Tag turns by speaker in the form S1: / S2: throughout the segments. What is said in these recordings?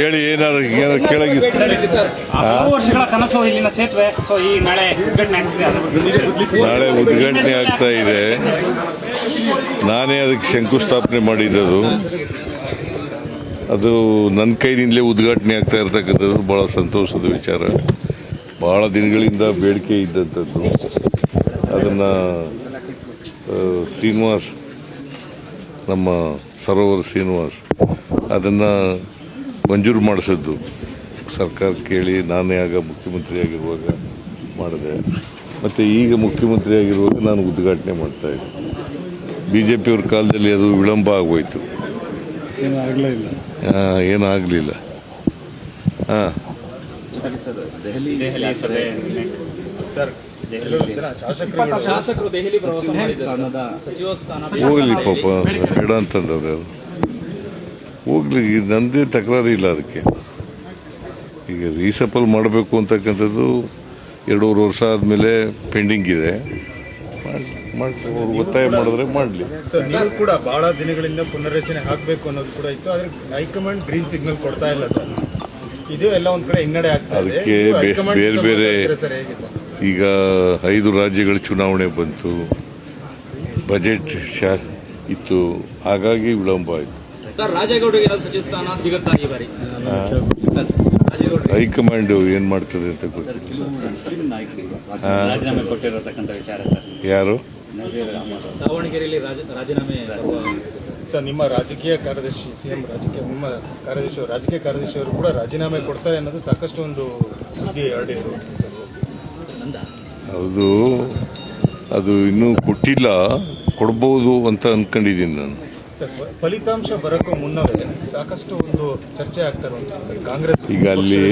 S1: ಹೇಳಿ ಏನಾದ್ರು ಕೇಳಾಗಿತ್ತು.
S2: ವರ್ಷಗಳ ಕನಸು ಇಲ್ಲಿನ ಸೇತುವೆ ಈ ನಾಳೆ
S1: ಉದ್ಘಾಟನೆ ಆಗ್ತಾ ಇದೆ. ನಾನೇ ಅದಕ್ಕೆ ಶಂಕುಸ್ಥಾಪನೆ ಮಾಡಿದ್ದು. ಅದು ನನ್ನ ಕೈನಿಂದಲೇ ಉದ್ಘಾಟನೆ ಆಗ್ತಾ ಇರ್ತಕ್ಕಂಥದ್ದು ಬಹಳ ಸಂತೋಷದ ವಿಚಾರ. ಬಹಳ ದಿನಗಳಿಂದ ಬೇಡಿಕೆ ಇದ್ದಂಥದ್ದು. ಅದನ್ನು ಶ್ರೀನಿವಾಸ್, ನಮ್ಮ ಸರೋವರ ಶ್ರೀನಿವಾಸ್ ಅದನ್ನು ಮಂಜೂರು ಮಾಡಿಸಿದ್ದು ಸರ್ಕಾರ ಕೇಳಿ ನಾನೇ ಆಗ ಮುಖ್ಯಮಂತ್ರಿ ಆಗಿರುವಾಗ ಮಾಡಿದೆ. ಮತ್ತು ಈಗ ಮುಖ್ಯಮಂತ್ರಿ ಆಗಿರುವಾಗ ನಾನು ಉದ್ಘಾಟನೆ ಮಾಡ್ತಾಯಿದ್ದೆ. BJP-ಅವ್ರ ಕಾಲದಲ್ಲಿ ಅದು ವಿಳಂಬ ಆಗೋಯ್ತು, ಏನೂ ಆಗಲಿಲ್ಲ. ಹೋಗಲಿ ಪಾಪ, ಬೇಡ ಅಂತಂದವ್ರು ಯಾರು ಹೋಗ್ಲಿ, ನನ್ನದೇ ತಕರಾರು ಇಲ್ಲ ಅದಕ್ಕೆ. ಈಗ ರೀಸಫಲ್ ಮಾಡಬೇಕು ಅಂತಕ್ಕಂಥದ್ದು 2.5 ವರ್ಷ ಆದಮೇಲೆ ಪೆಂಡಿಂಗ್ ಇದೆ. ಅವ್ರು ಒತ್ತಾಯ ಮಾಡಿದ್ರೆ ಮಾಡಲಿ.
S3: ನೀವು ಕೂಡ ಬಹಳ ದಿನಗಳಿಂದ ಪುನರ್ರಚನೆ ಆಗಬೇಕು ಅನ್ನೋದು ಕೂಡ ಇತ್ತು, ಆದರೆ ಹೈಕಮಾಂಡ್ ಗ್ರೀನ್ ಸಿಗ್ನಲ್ ಕೊಡ್ತಾ ಇಲ್ಲ ಸರ್. ಇದು ಎಲ್ಲ ಒಂದು ಕಡೆ ಹಿನ್ನಡೆ ಆಗ್ತದೆ.
S1: ಅದಕ್ಕೆ ಬೇರೆ ಬೇರೆ ಈಗ 5 ರಾಜ್ಯಗಳ ಚುನಾವಣೆ ಬಂತು, ಬಜೆಟ್ ಇತ್ತು, ಹಾಗಾಗಿ ವಿಳಂಬ ಆಯಿತು. ಹೈಕಮಾಂಡ್ ಏನ್ ಮಾಡ್ತದೆ ಅಂತ ಗೊತ್ತಿಲ್ಲ. ಯಾರು
S3: ಸರ್, ನಿಮ್ಮ ರಾಜಕೀಯ ಕಾರ್ಯದರ್ಶಿ CM ನಿಮ್ಮ ರಾಜಕೀಯ ಕಾರ್ಯದರ್ಶಿ ಅವರು ಕೂಡ ರಾಜೀನಾಮೆ ಕೊಡ್ತಾರೆ ಅನ್ನೋದು ಸಾಕಷ್ಟು ಒಂದು ಸುದ್ದಿ ಹರಡಿದ್ರು.
S1: ಹೌದು, ಅದು ಇನ್ನೂ ಕೊಟ್ಟಿಲ್ಲ, ಕೊಡ್ಬೋದು ಅಂತ ಅನ್ಕೊಂಡಿದ್ದೀನಿ ನಾನು.
S3: ಸರ್, ಫಲಿತಾಂಶ ಬರೋಕ್ಕೂ ಮುನ್ನವೇ ಸಾಕಷ್ಟು ಒಂದು ಚರ್ಚೆ ಆಗ್ತಾ ಇರುವಂಥದ್ದು ಸರ್. ಕಾಂಗ್ರೆಸ್
S1: ಈಗ ಅಲ್ಲಿ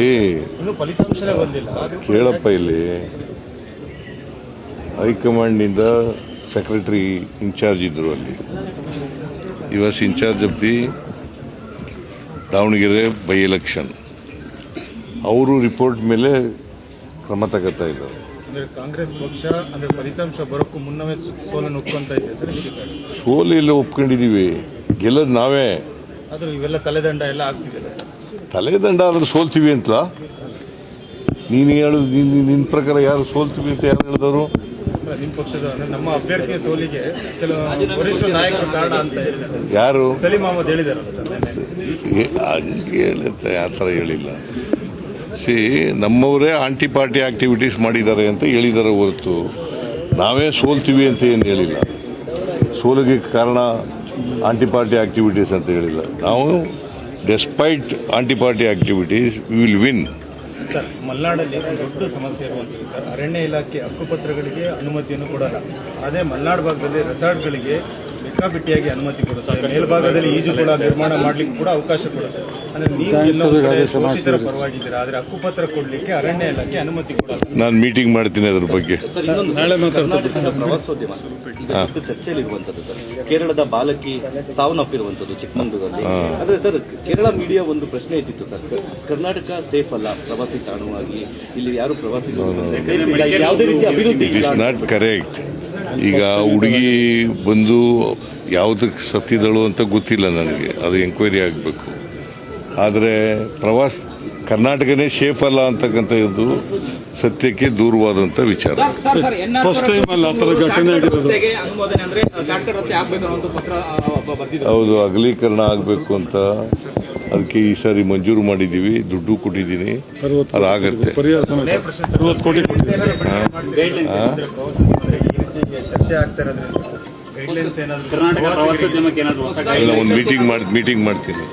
S3: ಇನ್ನೂ ಫಲಿತಾಂಶನೇ ಬಂದಿಲ್ಲ.
S1: ಕೇಳಪ್ಪ, ಇಲ್ಲಿ ಹೈಕಮಾಂಡ್ನಿಂದ ಸೆಕ್ರೆಟರಿ ಇನ್ಚಾರ್ಜ್ ಇದ್ದರು. ಅಲ್ಲಿ was in charge of the Davanagere by election. ಅವರು ರಿಪೋರ್ಟ್ ಮೇಲೆ ಕ್ರಮ ತಗೋತಾ ಇದ್ದಾರೆ.
S3: ಅಂದರೆ ಕಾಂಗ್ರೆಸ್ ಪಕ್ಷ ಅಂದರೆ ಫಲಿತಾಂಶ ಬರೋಕ್ಕೂ ಮುನ್ನವೇ ಸೋಲನ್ನು ಒಪ್ಕೊಂತ ಇದೆ ಸರ್.
S1: ಸೋಲು ಎಲ್ಲ ಒಪ್ಕೊಂಡಿದ್ದೀವಿ, ಗೆಲ್ಲೋದು ನಾವೇ.
S3: ಆದರೂ ಇವೆಲ್ಲ ತಲೆದಂಡ ಎಲ್ಲ ಆಗ್ತಿದೆ ಸರ್.
S1: ತಲೆದಂಡ ಆದ್ರೆ ಸೋಲ್ತೀವಿ ಅಂತ ನೀನು ಹೇಳೋದು, ನಿನ್ನ ಪ್ರಕಾರ ಯಾರು ಸೋಲ್ತೀವಿ ಅಂತ ಯಾರು ಹೇಳಿದವರು?
S3: ನಿಮ್ಮ ಪಕ್ಷದ ನಮ್ಮ ಅಭ್ಯರ್ಥಿಯ ಸೋಲಿಗೆ ಕೆಲವು ವರಿಷ್ಠ ನಾಯಕರು ಕಾರಣ ಅಂತ ಹೇಳಿದ್ದಾರೆ.
S1: ಯಾರು?
S3: ಸಲೀಂ ಅಹಮದ್ ಹೇಳಿದಾರಲ್ಲ ಸರ್.
S1: ಹಂಗೆ ಹೇಳುತ್ತೆ, ಆ ಥರ ಹೇಳಿಲ್ಲ. ನಮ್ಮವರೇ ಆಂಟಿ ಪಾರ್ಟಿ ಆಕ್ಟಿವಿಟೀಸ್ ಮಾಡಿದ್ದಾರೆ ಅಂತ ಹೇಳಿದ್ದಾರೆ ಹೊರತು ನಾವೇ ಸೋಲ್ತೀವಿ ಅಂತ ಏನು ಹೇಳಿಲ್ಲ. ಸೋಲಿಗೆ ಕಾರಣ ಆಂಟಿ ಪಾರ್ಟಿ ಆಕ್ಟಿವಿಟೀಸ್ ಅಂತ ಹೇಳಿಲ್ಲ. ನಾವು despite anti party activities we will win.
S3: Sir, ಮಲೆನಾಡಲ್ಲಿ ದೊಡ್ಡ ಸಮಸ್ಯೆ ಇರುವಂಥದ್ದು ಸರ್. ಅರಣ್ಯ ಇಲಾಖೆ ಹಕ್ಕುಪತ್ರಗಳಿಗೆ ಅನುಮತಿಯನ್ನು ಕೊಡಲ್ಲ. ಅದೇ ಮಲೆನಾಡು ಭಾಗದಲ್ಲಿ ರೆಸಾರ್ಟ್ಗಳಿಗೆ ಬೇಕಾಬಿಟ್ಟಿಯಾಗಿ ಅನುಮತಿ ಕೊಡುತ್ತೆ. ಮೇಲ್ಭಾಗದಲ್ಲಿ ಈಜುಕೊಳ ನಿರ್ಮಾಣ ಮಾಡಲಿಕ್ಕೆ ಕೂಡ ಅವಕಾಶ ಕೊಡುತ್ತೆ. ಅಂದರೆ ನೀವು ಶೋಷಿತರ ಪರವಾಗಿದ್ದೀರಾ, ಆದರೆ ಹಕ್ಕುಪತ್ರ ಕೊಡಲಿಕ್ಕೆ ಅರಣ್ಯ ಇಲಾಖೆ ಅನುಮತಿ ಕೊಡಲ್ಲ.
S1: ನಾನು ಮೀಟಿಂಗ್ ಮಾಡ್ತೀನಿ ಅದ್ರ ಬಗ್ಗೆ.
S4: ಪ್ರವಾಸೋದ್ಯಮ ಚರ್ಚೆಯಲ್ಲಿರುವಂತದ್ದು ಸರ್. ಕೇರಳದ ಬಾಲಕಿ ಸಾವನ್ನಪ್ಪಿರುವಂತದ್ದು ಚಿಕ್ಕಮಂಗಳೂರಲ್ಲಿ. ಆದ್ರೆ ಸರ್, ಕೇರಳ ಮೀಡಿಯಾ ಒಂದು ಪ್ರಶ್ನೆ ಇಟ್ಟಿತ್ತು ಸರ್, ಕರ್ನಾಟಕ ಸೇಫ್ ಅಲ್ಲ ಪ್ರವಾಸಿ ತಾಣವಾಗಿ, ಇಲ್ಲಿ ಯಾರು ಪ್ರವಾಸಿ ಯಾವುದೇ ರೀತಿ ಅಭಿವೃದ್ಧಿ.
S1: It is not correct. ಈಗ ಹುಡುಗಿ ಬಂದು ಯಾವುದಕ್ಕೆ ಸತ್ತಿದಳು ಅಂತ ಗೊತ್ತಿಲ್ಲ ನನಗೆ, ಅದು ಎಂಕ್ವೈರಿ ಆಗಬೇಕು. ಆದರೆ ಕರ್ನಾಟಕನೇ ಸೇಫ್ ಅಲ್ಲ ಅಂತಕ್ಕಂಥದ್ದು ಸತ್ಯಕ್ಕೆ ದೂರವಾದಂಥ ವಿಚಾರ. ಹೌದು, ಅಗಲೀಕರಣ ಆಗಬೇಕು ಅಂತ ಅದಕ್ಕೆ ಈ ಸಾರಿ ಮಂಜೂರು ಮಾಡಿದ್ದೀವಿ, ದುಡ್ಡು ಕೊಟ್ಟಿದ್ದೀನಿ, ಅದಾಗತ್ತೆ.
S3: ಗೈಡ್ಲೈನ್ಸ್ ಏನಾದರೂ
S1: ಒಂದು ಮೀಟಿಂಗ್ ಮಾಡ್ತೀನಿ.